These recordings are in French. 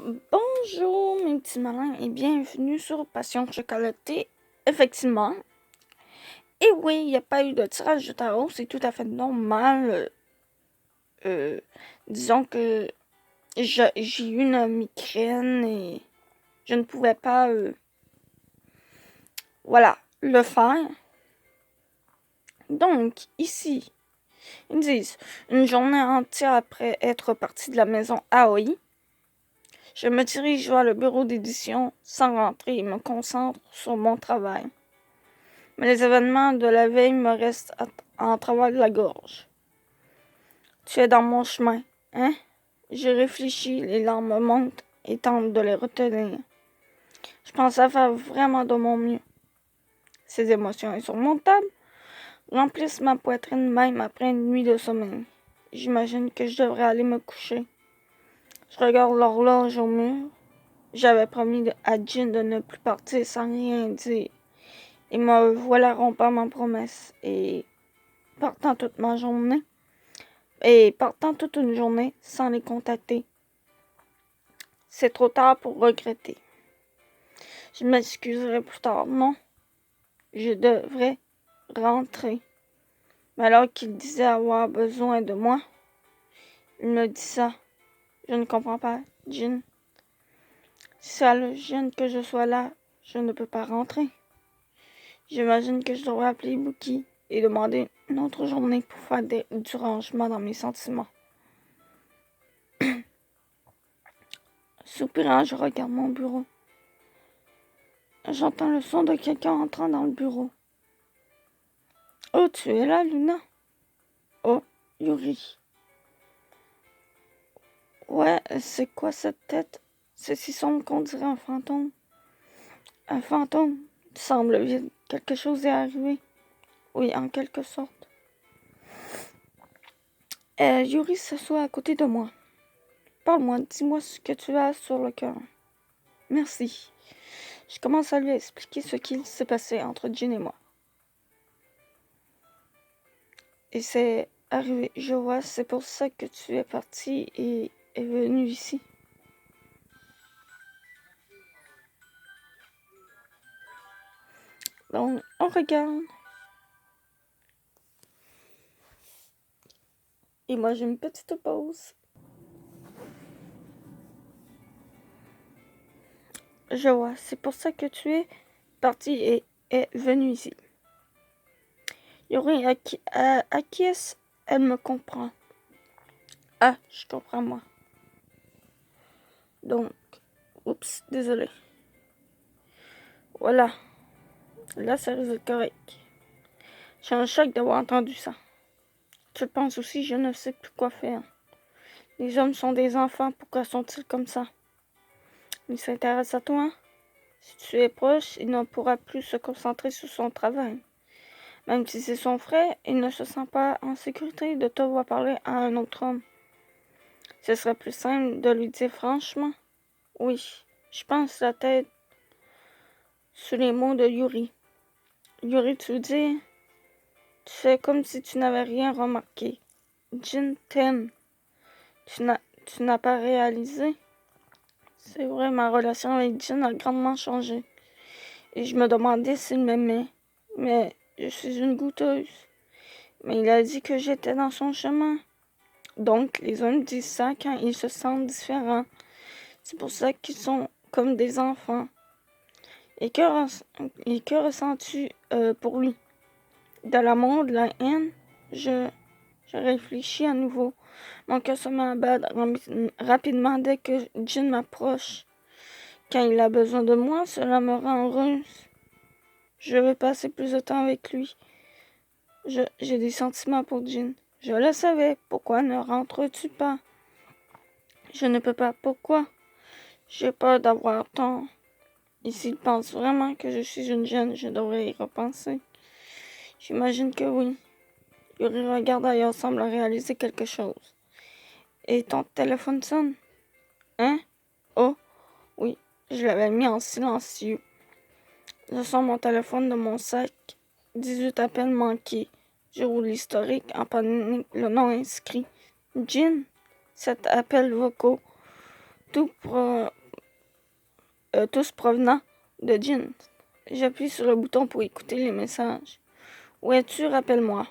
Bonjour mes petits malins et bienvenue sur Passion Chocolatée. Effectivement, et oui, il n'y a pas eu de tirage de tarot, c'est tout à fait normal. Disons que j'ai eu une migraine et je ne pouvais pas, le faire. Donc, ici, ils me disent, une journée entière après être parti de la maison Aoi, je me dirige vers le bureau d'édition sans rentrer et me concentre sur mon travail. Mais les événements de la veille me restent en travers de la gorge. Tu es dans mon chemin, hein? J'ai réfléchi, les larmes montent et tente de les retenir. Je pense à faire vraiment de mon mieux. Ces émotions insurmontables remplissent ma poitrine même après une nuit de sommeil. J'imagine que je devrais aller me coucher. Je regarde l'horloge au mur. J'avais promis à Jean de ne plus partir sans rien dire. Et me voilà rompant ma promesse et partant toute une journée sans les contacter. C'est trop tard pour regretter. Je m'excuserai plus tard. Non, je devrais rentrer. Mais alors qu'il disait avoir besoin de moi, il me dit ça. Je ne comprends pas, Jean. Si ça le gêne que je sois là, je ne peux pas rentrer. J'imagine que je devrais appeler Buki et demander une autre journée pour faire du rangement dans mes sentiments. Soupirant, je regarde mon bureau. J'entends le son de quelqu'un entrant dans le bureau. Oh, tu es là, Luna? Oh, Yuri. Ouais, c'est quoi cette tête? C'est si sombre qu'on dirait un fantôme. Un fantôme semble vide. Quelque chose est arrivé. Oui, en quelque sorte. Yuri s'assoit à côté de moi. Parle-moi, dis-moi ce que tu as sur le cœur. Merci. Je commence à lui expliquer ce qu'il s'est passé entre Jean et moi. Et c'est arrivé, je vois, c'est pour ça que tu es parti et est venu ici. Donc, on regarde. Et moi, j'ai une petite pause. Je vois, c'est pour ça que tu es parti et est venu ici. Yuri acquiesce, elle me comprend. Ah, je comprends moi. Donc, oups, désolé. Voilà, là ça risque d'être correct. J'ai un choc d'avoir entendu ça. Tu le penses aussi, je ne sais plus quoi faire. Les hommes sont des enfants, pourquoi sont-ils comme ça? Il s'intéresse à toi. Si tu es proche, il ne pourra plus se concentrer sur son travail. Même si c'est son frère, il ne se sent pas en sécurité de te voir parler à un autre homme. Ce serait plus simple de lui dire franchement. Oui, je pense la tête sur les mots de Yuri. Yuri, tu dis, tu fais comme si tu n'avais rien remarqué. Jin t'aime. Tu n'as pas réalisé? C'est vrai, ma relation avec Jin a grandement changé. Et je me demandais s'il m'aimait. Mais je suis une goûteuse. Mais il a dit que j'étais dans son chemin. Donc, les hommes disent ça quand ils se sentent différents. C'est pour ça qu'ils sont comme des enfants. Et que ressens-tu pour lui? De l'amour, de la haine? Je réfléchis à nouveau. Mon cœur se met à battre rapidement dès que Jin m'approche. Quand il a besoin de moi, cela me rend heureuse. Je veux passer plus de temps avec lui. J'ai des sentiments pour Jin. Je le savais. Pourquoi ne rentres-tu pas? Je ne peux pas. Pourquoi? J'ai peur d'avoir tort. Et s'il pense vraiment que je suis une jeune, je devrais y repenser. J'imagine que oui. Yuri regarde ailleurs, semble réaliser quelque chose. Et ton téléphone sonne? Hein? Oh, oui, je l'avais mis en silencieux. Je sors mon téléphone de mon sac. 18 appels manqués. Je roule l'historique en panique, le nom inscrit. Jean, cet appel vocaux tous provenant de Jean. J'appuie sur le bouton pour écouter les messages. Où es-tu? Rappelle-moi.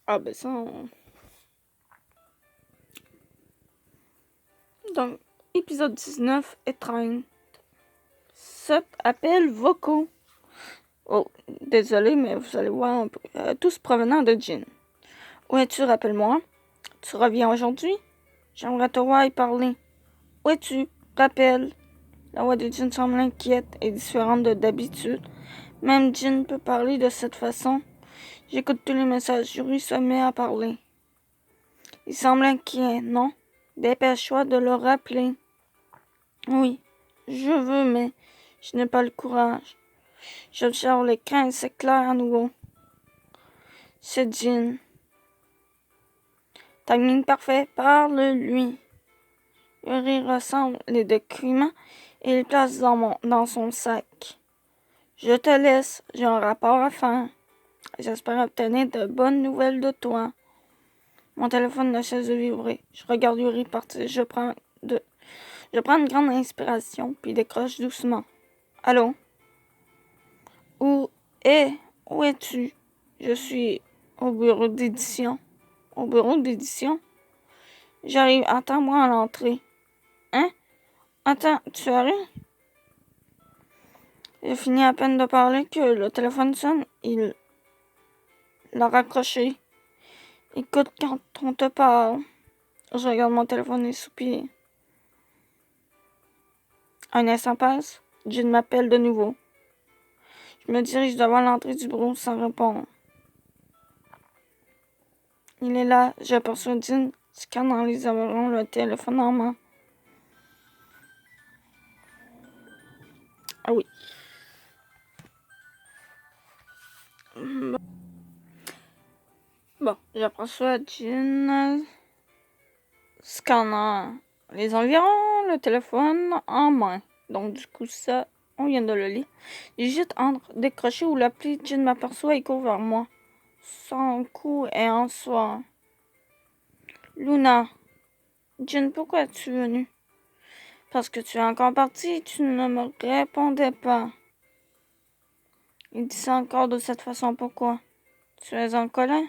Ah ben ça... Donc, épisode 19 et 30. Appels vocaux. Oh, désolé, mais vous allez voir, tous provenant de Jean. Où es-tu? Rappelle-moi. Tu reviens aujourd'hui? J'aimerais te voir y parler. Où es-tu? Rappelle. La voix de Jean semble inquiète et différente d'habitude. Même Jean peut parler de cette façon. J'écoute tous les messages. Yuri se met à parler. Il semble inquiet, non? Dépêche-toi de le rappeler. Oui, je veux, mais je n'ai pas le courage. J'observe l'écran et s'éclaire à nouveau. C'est Jean. Timing parfait, parle-lui. Yuri rassemble les documents et les place dans son sac. Je te laisse, j'ai un rapport à faire. J'espère obtenir de bonnes nouvelles de toi. Mon téléphone ne cesse de vibrer. Je regarde Yuri partir. Je prends une grande inspiration, puis décroche doucement. Allô? Où es-tu? Je suis au bureau d'édition. Au bureau d'édition? J'arrive, attends-moi à l'entrée. Hein? Attends, tu arrives? J'ai fini à peine de parler que le téléphone sonne. Il l'a raccroché. Écoute quand on te parle. Je regarde mon téléphone et soupire. Un instant passe. Jean m'appelle de nouveau. Je me dirige devant l'entrée du bureau sans répondre. Il est là. J'aperçois Jean scannant les environs, le téléphone en main. Ah oui. Bon, j'aperçois Jean scannant les environs, le téléphone en main. Donc, du coup, ça, on vient de le lire. J'hésite entre décrocher ou l'appeler. Jean m'aperçoit et court vers moi. Son cou est en soie. Luna. Jean, pourquoi es-tu venue? Parce que tu es encore partie et tu ne me répondais pas. Il dit ça encore de cette façon. Pourquoi? Tu es en colère?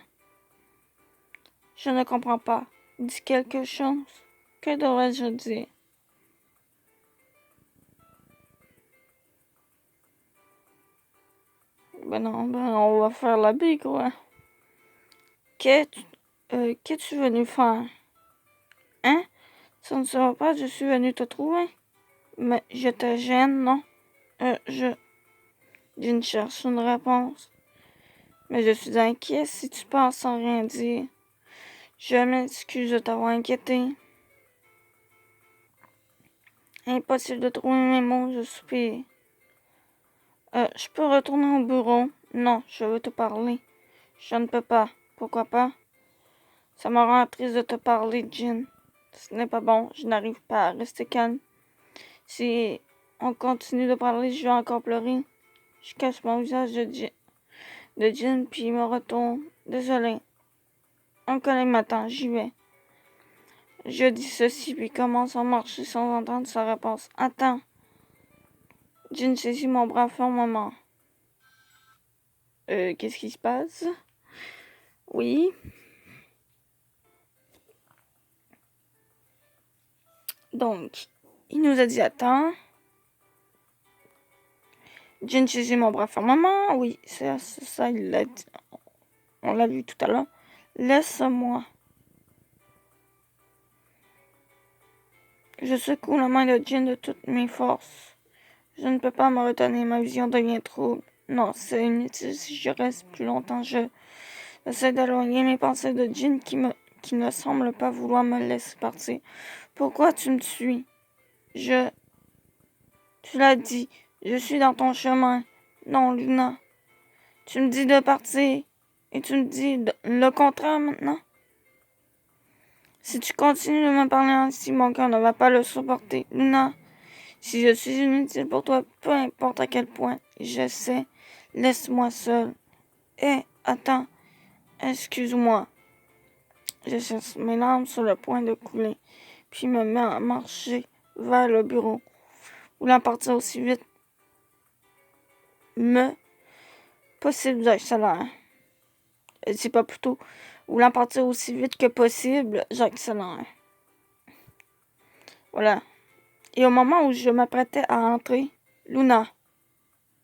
Je ne comprends pas. Dis quelque chose. Que devrais-je dire? Ben non, on va faire la bille, quoi. Qu'es-tu venu faire? Hein? Ça ne sera pas, je suis venu te trouver. Mais je te gêne, non? Je ne cherche une réponse. Mais je suis inquiet si tu pars sans rien dire. Je m'excuse de t'avoir inquiété. Impossible de trouver mes mots, je soupire. Je peux retourner au bureau? Non, je veux te parler. Je ne peux pas. Pourquoi pas? Ça me rend triste de te parler, Jean. Ce n'est pas bon, je n'arrive pas à rester calme. Si on continue de parler, je vais encore pleurer. Je cache mon visage de Jean, puis il me retourne. Désolé. Un collègue m'attend, j'y vais. Je dis ceci, puis commence à marcher sans entendre sa réponse. Attends. Jean saisit mon bras fermement. Qu'est-ce qui se passe? Oui. Donc, il nous a dit attends. Jean saisit mon bras fermement. Oui, c'est ça, il l'a dit. On l'a vu tout à l'heure. Laisse-moi. Je secoue la main de Jean de toutes mes forces. Je ne peux pas me retenir, ma vision devient trouble. Non, c'est inutile si je reste plus longtemps. J'essaie d'éloigner mes pensées de Jean qui ne semble pas vouloir me laisser partir. Pourquoi tu me suis? Tu l'as dit, je suis dans ton chemin. Non, Luna. Tu me dis de partir et tu me dis le contraire maintenant. Si tu continues de me parler ainsi, mon cœur ne va pas le supporter. Luna, si je suis inutile pour toi, peu importe à quel point, je sais, laisse-moi seul. Attends, excuse-moi. Je cherche mes larmes sur le point de couler, puis me mets à marcher vers le bureau, voulant partir aussi vite me possible, j'accélère. C'est pas plutôt voulant partir aussi vite que possible, j'accélère. Voilà. Et au moment où je m'apprêtais à entrer, Luna.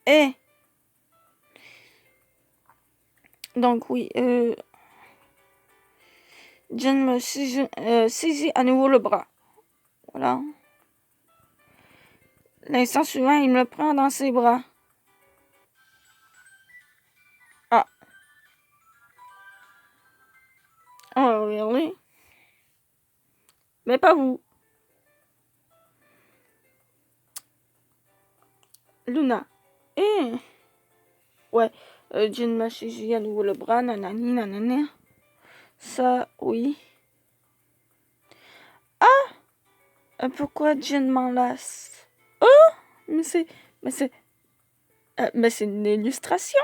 Eh! Donc oui, Jin me saisit à nouveau le bras. Voilà. L'instant suivant, il me prend dans ses bras. Ah. Oh, really? Mais pas vous. Luna. Eh! Ouais. Jin me saisit à nouveau le bras. Nanani, nanana. Ça, oui. Ah! Pourquoi Jin m'enlace? Oh! Mais c'est... Mais c'est une illustration.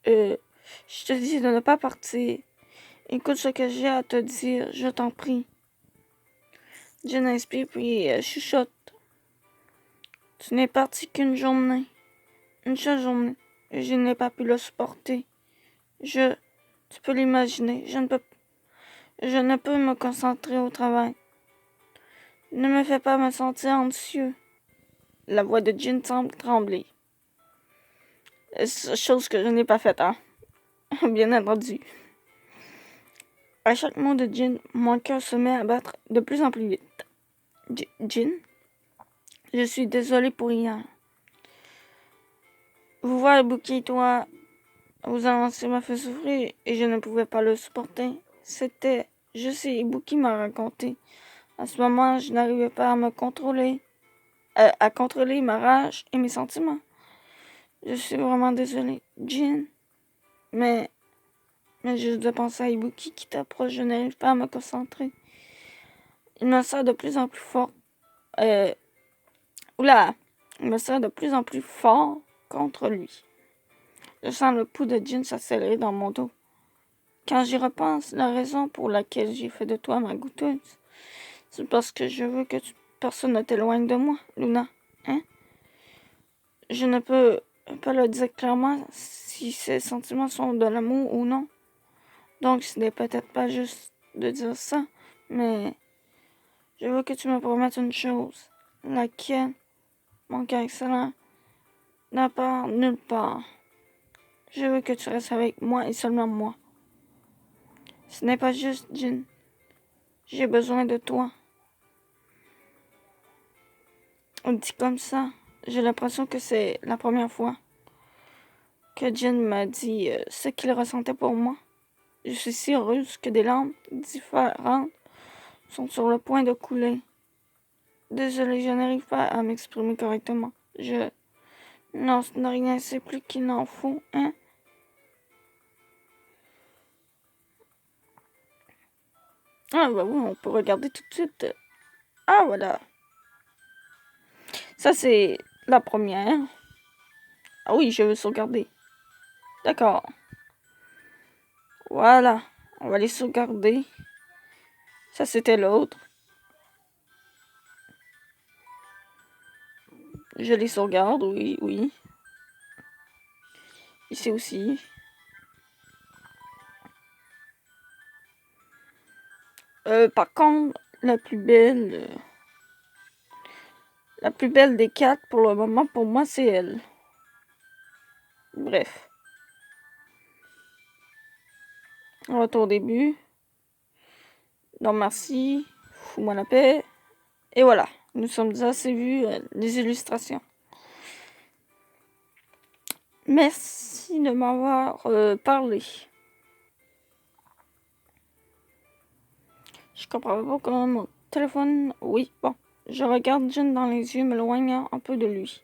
Je te dis de ne pas partir. Écoute ce que j'ai à te dire, je t'en prie. Jin inspire puis chuchote. Tu n'es parti qu'une journée. Une seule journée. Et je n'ai pas pu le supporter. Tu peux l'imaginer, je ne peux me concentrer au travail. Ne me fais pas me sentir anxieux. La voix de Jin semble trembler. Chose que je n'ai pas faite, hein. Bien entendu. À chaque mot de Jin, mon cœur se met à battre de plus en plus vite. Jin, je suis désolée pour hier. Vous voir Ibuki et toi, vous annoncer m'a fait souffrir et je ne pouvais pas le supporter. C'était, je sais, Ibuki m'a raconté. À ce moment, je n'arrivais pas à me contrôler, à contrôler ma rage et mes sentiments. Je suis vraiment désolée, Jin. Mais juste de penser à Ibuki qui t'approche, je n'arrive pas à me concentrer. Il me sert de plus en plus fort. Il me sert de plus en plus fort contre lui. Je sens le pouls de Jin s'accélérer dans mon dos. Quand j'y repense, la raison pour laquelle j'ai fait de toi ma goûteuse, c'est parce que je veux que personne ne t'éloigne de moi, Luna. Hein? Je ne peux pas le dire clairement si ces sentiments sont de l'amour ou non. Donc, ce n'est peut-être pas juste de dire ça, mais je veux que tu me promettes une chose. Laquelle, mon cœur excellent, n'a part nulle part. Je veux que tu restes avec moi et seulement moi. Ce n'est pas juste, Jin. J'ai besoin de toi. On dit comme ça. J'ai l'impression que c'est la première fois que Jin m'a dit ce qu'il ressentait pour moi. Je suis si heureuse que des larmes différentes sont sur le point de couler. Désolée, je n'arrive pas à m'exprimer correctement. Non, ce n'est rien, c'est plus qu'il n'en faut, hein? Ah, bah oui, on peut regarder tout de suite. Ah, voilà. Ça, c'est la première. Ah oui, je veux sauvegarder. D'accord. Voilà. On va les sauvegarder. Ça, c'était l'autre. Je les sauvegarde, oui, oui. Ici aussi. Par contre, la plus belle des quatre pour le moment, pour moi, c'est elle. Bref. On retourne au début. Non, merci. Fous-moi la paix. Et voilà. Nous sommes assez vus les illustrations. Merci de m'avoir parlé. Je comprends pas comment mon téléphone... Oui, bon. Je regarde Jin dans les yeux, m'éloignant un peu de lui.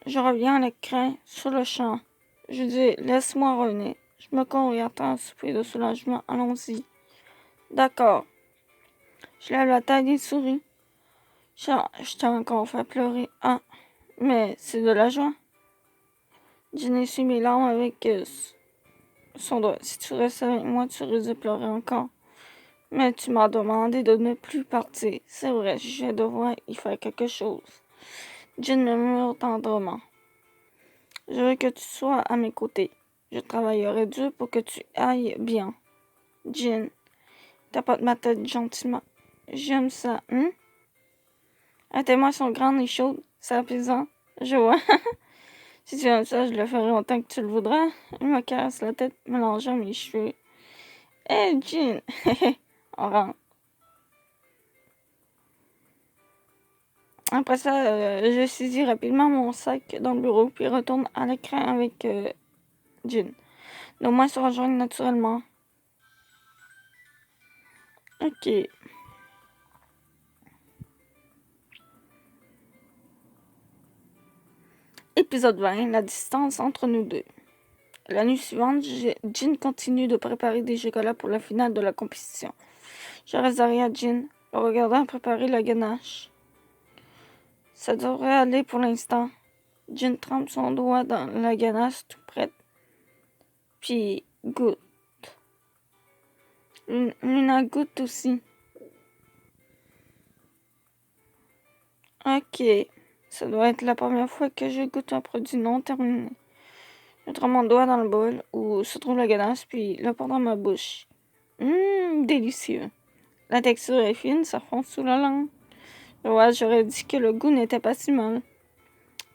Je reviens à l'écran sur le champ. Je dis, laisse-moi revenir. Je me cours et attends un soupir de soulagement. Allons-y. D'accord. Je lève la tête et souris. Je t'ai encore fait pleurer. Ah, mais c'est de la joie. Jin essuie mes larmes avec son doigt. Si tu restes avec moi, tu risques de pleurer encore. Mais tu m'as demandé de ne plus partir. C'est vrai, je vais devoir y faire quelque chose. Jin murmure tendrement. Je veux que tu sois à mes côtés. Je travaillerai dur pour que tu ailles bien. Jin, tapote ma tête gentiment. J'aime ça, hein? Tes mains sont grandes et chaudes. C'est apaisant. Je vois. Si tu aimes ça, je le ferai autant que tu le voudras. Il me caresse la tête, mélangeant mes cheveux. Hé, Jin! On rentre. Après ça, je saisis rapidement mon sac dans le bureau, puis retourne à l'écran avec Jin. Nos mains se rejoignent naturellement. Ok. Épisode 20, la distance entre nous deux. La nuit suivante, Jin continue de préparer des chocolats pour la finale de la compétition. Je reste derrière Jin, le regardant préparer la ganache. Ça devrait aller pour l'instant. Jin trempe son doigt dans la ganache tout prête, puis goûte. Luna goûte aussi. Ok, ça doit être la première fois que je goûte un produit non terminé. Je trempe mon doigt dans le bol où se trouve la ganache, puis le porte dans ma bouche. Délicieux. La texture est fine, ça fond sous la langue. Ouais, j'aurais dit que le goût n'était pas si mal.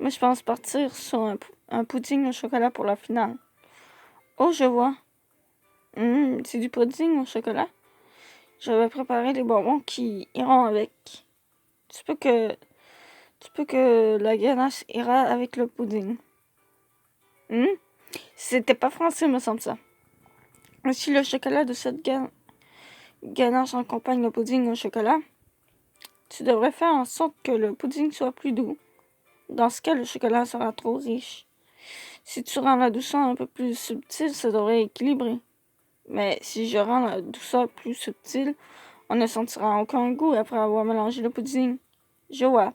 Mais je pense partir sur un pudding au chocolat pour la finale. Oh, je vois. C'est du pudding au chocolat. Je vais préparer les bonbons qui iront avec. Tu peux que la ganache ira avec le pudding. C'était pas français, me semble ça. Si le chocolat de cette ganache accompagne le pudding au chocolat, tu devrais faire en sorte que le pudding soit plus doux. Dans ce cas, le chocolat sera trop riche. Si tu rends la douceur un peu plus subtile, ça devrait équilibrer. Mais si je rends la douceur plus subtile, on ne sentira aucun goût après avoir mélangé le pudding. Je vois.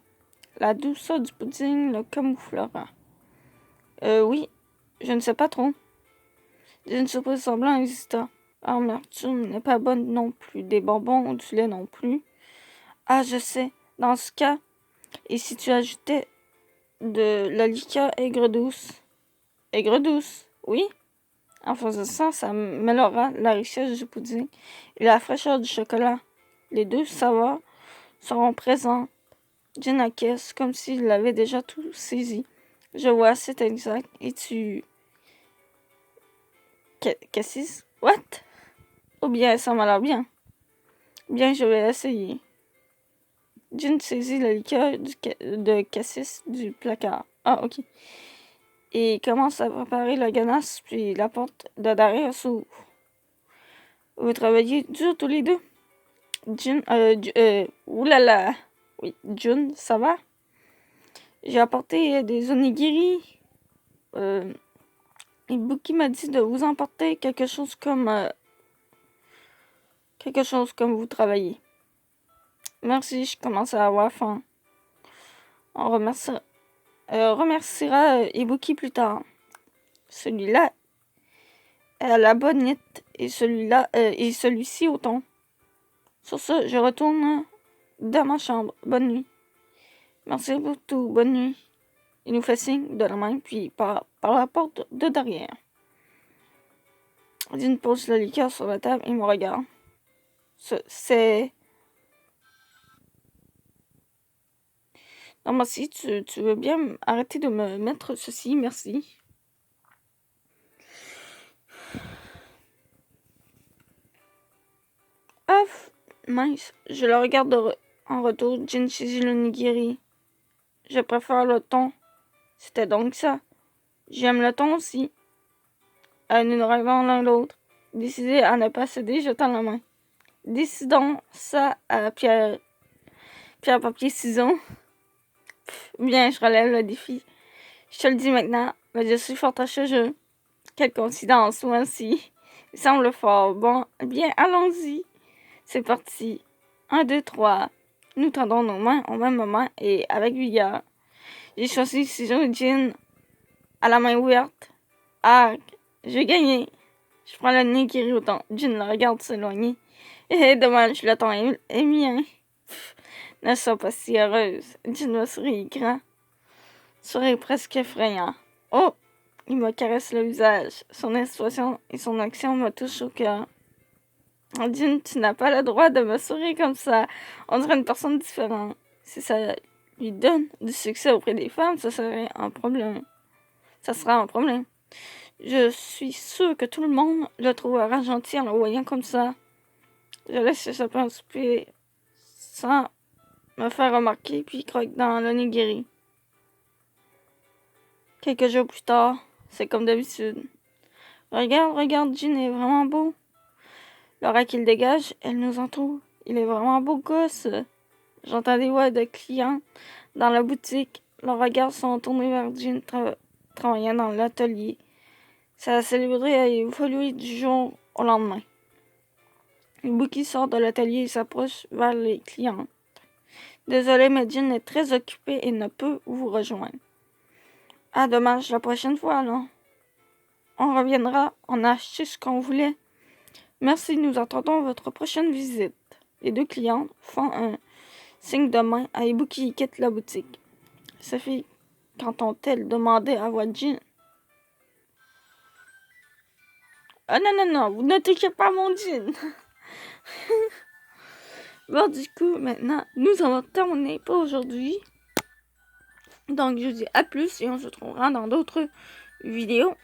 La douceur du pudding le camouflera. Oui, je ne sais pas trop. D'une surprise semblant hésita. L'amertume n'est pas bonne non plus. Des bonbons ou du lait non plus. Ah, je sais. Dans ce cas, et si tu ajoutais de la liqueur aigre-douce? Aigre-douce, oui. En faisant ça, ça améliorera la richesse du pudding et la fraîcheur du chocolat. Les deux saveurs seront présentes. Jin acquiesce comme s'il avait déjà tout saisi. Je vois, c'est exact. Et tu... Cassis? What? Ou bien ça m'a l'air bien. Bien, je vais essayer. Jin saisit la liqueur de cassis du placard. Ah, ok. Et commence à préparer la ganache, puis la porte de derrière s'ouvre. Vous travaillez dur tous les deux? Jun, oulala. Oui, Jun, ça va? J'ai apporté des onigiri. Ibuki m'a dit de vous emporter quelque chose comme vous travaillez. Merci, je commence à avoir faim. On remerciera Ibuki plus tard. Celui-là a la bonnette et celui-ci au thon. Sur ce, je retourne dans ma chambre. Bonne nuit. Merci pour tout. Bonne nuit. Il nous fait signe de la main, puis par la porte de derrière. Jin pose la liqueur sur la table et me regarde. C'est... Non, merci, tu veux bien arrêter de me mettre ceci, merci. Ah, mince, je le regarde en retour. Jin saisit le nigiri. Je préfère le thon. C'était donc ça. J'aime le thon aussi. Nous nous regardons l'un l'autre, décidés à ne pas céder, jetant la main. Décidons ça à pierre, papier, ciseaux. Bien, je relève le défi. Je te le dis maintenant, mais je suis fort à ce jeu. Quelle coïncidence, moi aussi. Il semble fort. Bon, bien, allons-y. C'est parti. 1, 2, 3. Nous tendons nos mains au même moment et avec vigueur. J'ai choisi ciseaux et Jin à la main ouverte. Ah, j'ai gagné. Je prends le nez qui rit autant. Jean le regarde s'éloigner. Dommage, le temps est mien. Ne sois pas si heureuse. Jean me sourit grand. Sourire presque effrayant. Oh! Il me caresse le visage. Son expression et son action me touchent au cœur. Jean, tu n'as pas le droit de me sourire comme ça. On dirait une personne différente. Si ça lui donne du succès auprès des femmes, ça serait un problème. Ça sera un problème. Je suis sûre que tout le monde le trouvera gentil en le voyant comme ça. Je laisse échapper un soupir sans me faire remarquer, puis croque dans l'onigiri. Quelques jours plus tard, c'est comme d'habitude. Regarde, Jean est vraiment beau. L'aura qu'il dégage, elle nous entoure. Il est vraiment beau gosse. J'entends des voix de clients dans la boutique. Leurs regards sont tournés vers Jean travaillant dans l'atelier. Sa célébrité a évolué du jour au lendemain. Ibuki sort de l'atelier et s'approche vers les clients. Désolé, mais Jean est très occupé et ne peut vous rejoindre. Ah, dommage, la prochaine fois, alors. On reviendra, on a acheté ce qu'on voulait. Merci, nous attendons votre prochaine visite. Les deux clientes font un signe de main à Ibuki qui quitte la boutique. Sophie, qu'entend-elle demander à voix Jean. Ah non, vous ne touchez pas mon Jean. Bon, du coup, maintenant, nous avons terminé pour aujourd'hui. Donc, je vous dis à plus et on se retrouvera dans d'autres vidéos.